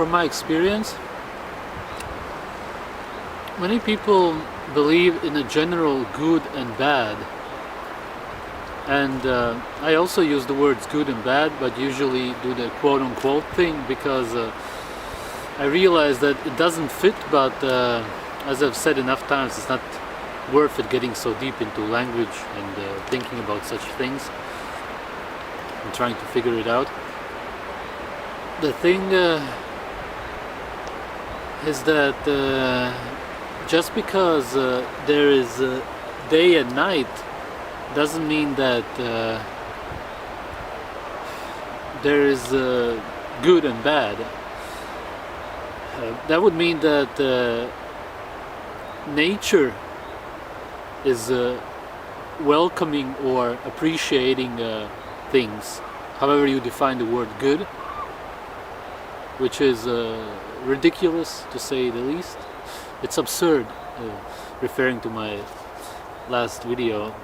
from my experience, many people believe in a general good and bad, and I also use the words good and bad, but usually do the quote-unquote thing because I realize that it doesn't fit, but as I've said enough times, it's not worth it getting so deep into language and thinking about such things and trying to figure it out. The thing is that just because there is day and night doesn't mean that there is good and bad. That would mean that nature is welcoming or appreciating things, however you define the word good, which is ridiculous to say the least. It's absurd, referring to my last video.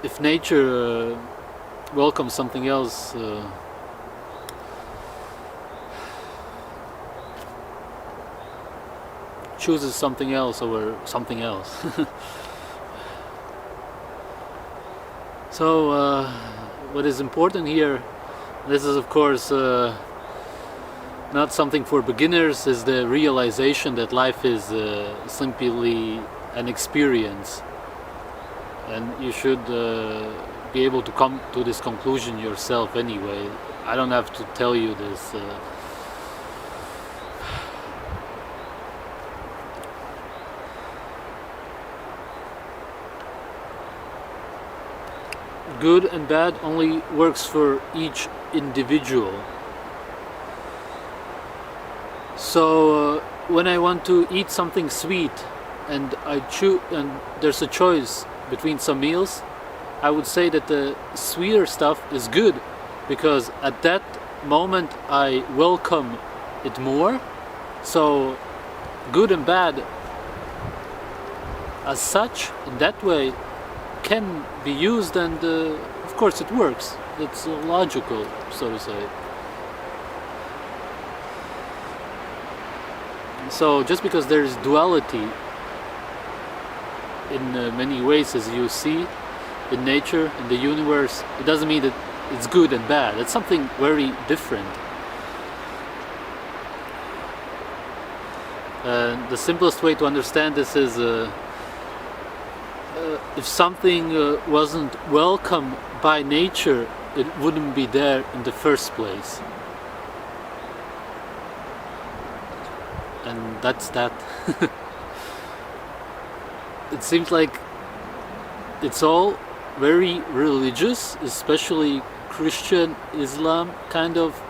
If nature welcomes something else, chooses something else over something else. So what is important here, this is of course not something for beginners, is the realization that life is simply an experience, and you should be able to come to this conclusion yourself anyway. I don't have to tell you this. Good and bad only works for each individual. So when I want to eat something sweet and and there's a choice between some meals, I would say that the sweeter stuff is good, because at that moment I welcome it more. So good and bad as such in that way can be used, and of course it works. It's logical, so to say. So just because there is duality in many ways, as you see in nature, in the universe, it doesn't mean that it's good and bad. It's something very different. The simplest way to understand this is if something wasn't welcome by nature, it wouldn't be there in the first place. And that's that. It seems like it's all very religious, especially Christian, Islam kind of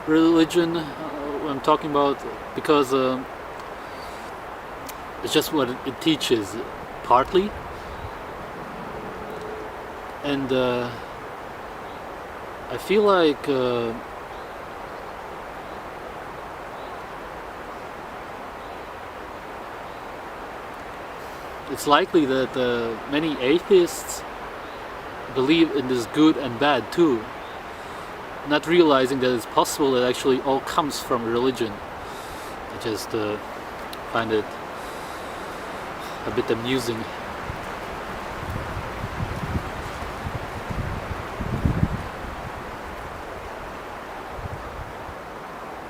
religion I'm talking about, because it's just what it teaches, partly. And I feel like it's likely that many atheists believe in this good and bad too, not realizing that it's possible that actually all comes from religion. I just find it a bit amusing.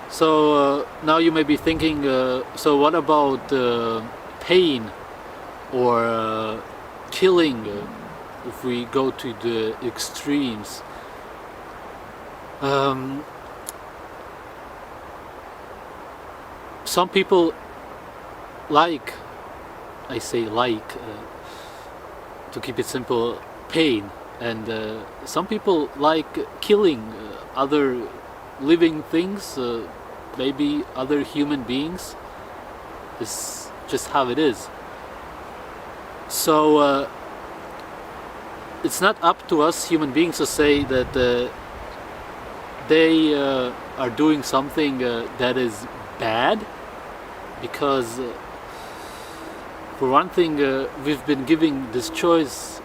So now you may be thinking, so what about pain or killing, if we go to the extremes? Some people like, I say like, to keep it simple, pain, and some people like killing other living things, maybe other human beings. It's just how it is. So it's not up to us human beings to say that they are doing something that is bad, because for one thing, we've been giving this choice,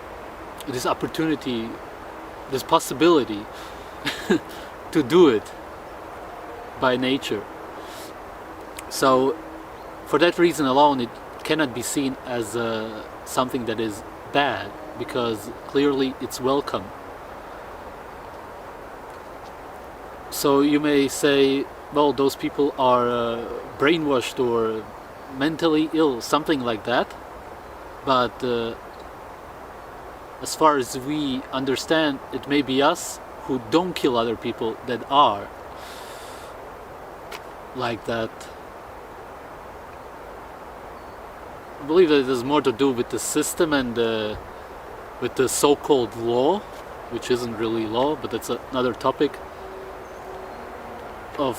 this opportunity, this possibility to do it by nature. So for that reason alone, it cannot be seen as something that is bad, because clearly it's welcome. So you may say, well, those people are brainwashed or mentally ill, something like that. But as far as we understand, it may be us who don't kill other people that are like that. I believe that it has more to do with the system and with the so-called law, which isn't really law, but that's another topic, of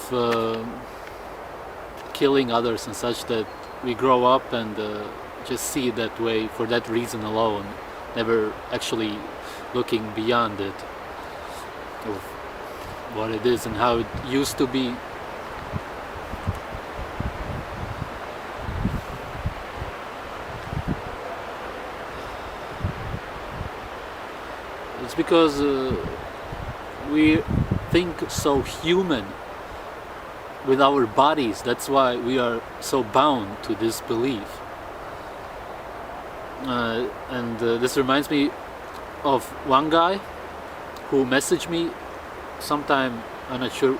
killing others and such, that we grow up and just see it that way for that reason alone, never actually looking beyond it, of what it is and how it used to be. It's because we think so human with our bodies. That's why we are so bound to this belief. And this reminds me of one guy who messaged me sometime, I'm not sure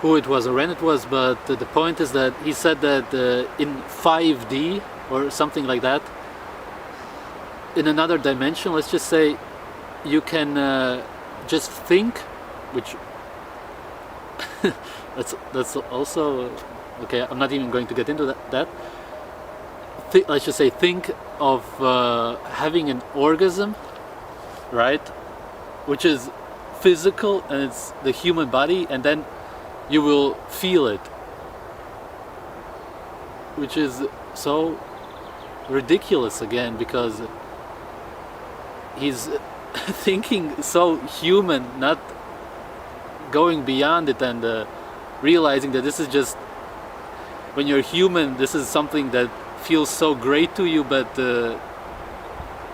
who it was or when it was, but the point is that he said that in 5D or something like that, in another dimension, let's just say, you can just think, which that's also okay. I'm not even going to get into that. Let's just say, think of having an orgasm, right? Which is physical and it's the human body, and then you will feel it, which is so ridiculous again, because he's thinking so human, not going beyond it and realizing that this is just, when you're human, this is something that feels so great to you, but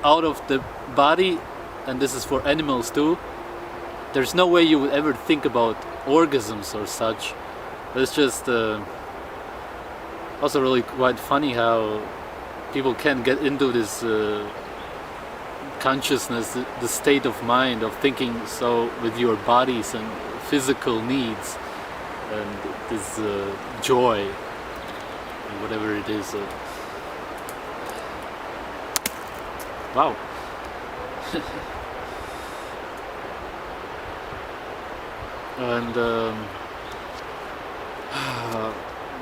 out of the body, and this is for animals too, there's no way you would ever think about orgasms or such. But it's just also really quite funny how people can get into this consciousness, the state of mind of thinking so with your bodies and physical needs and this joy and whatever it is. Wow. And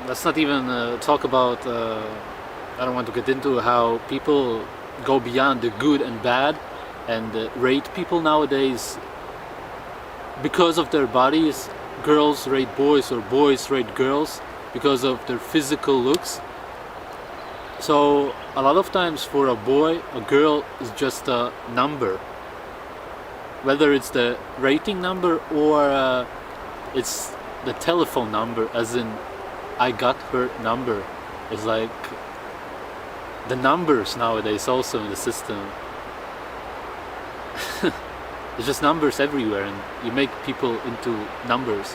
let's not even talk about, I don't want to get into how people go beyond the good and bad and rate people nowadays because of their bodies. Girls rate boys or boys rate girls because of their physical looks. So a lot of times for a boy, a girl is just a number, whether it's the rating number or it's the telephone number, as in I got her number. It's like the numbers nowadays also in the system. There's just numbers everywhere, and you make people into numbers.